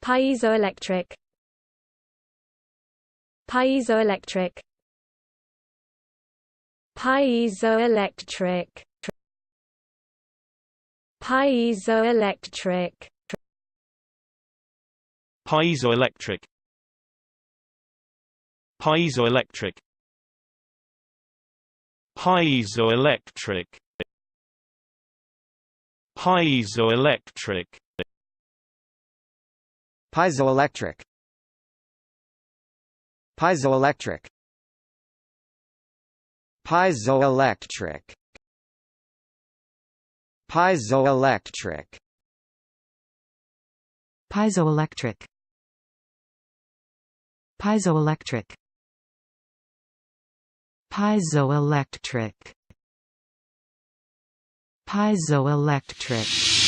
Piezoelectric. Piezoelectric. Piezoelectric. Piezoelectric. Piezoelectric. Piezoelectric. Piezoelectric. Piezoelectric. Piezoelectric. Piezoelectric. Piezoelectric. Piezoelectric. Piezoelectric. Piezoelectric. Piezoelectric. Piezoelectric.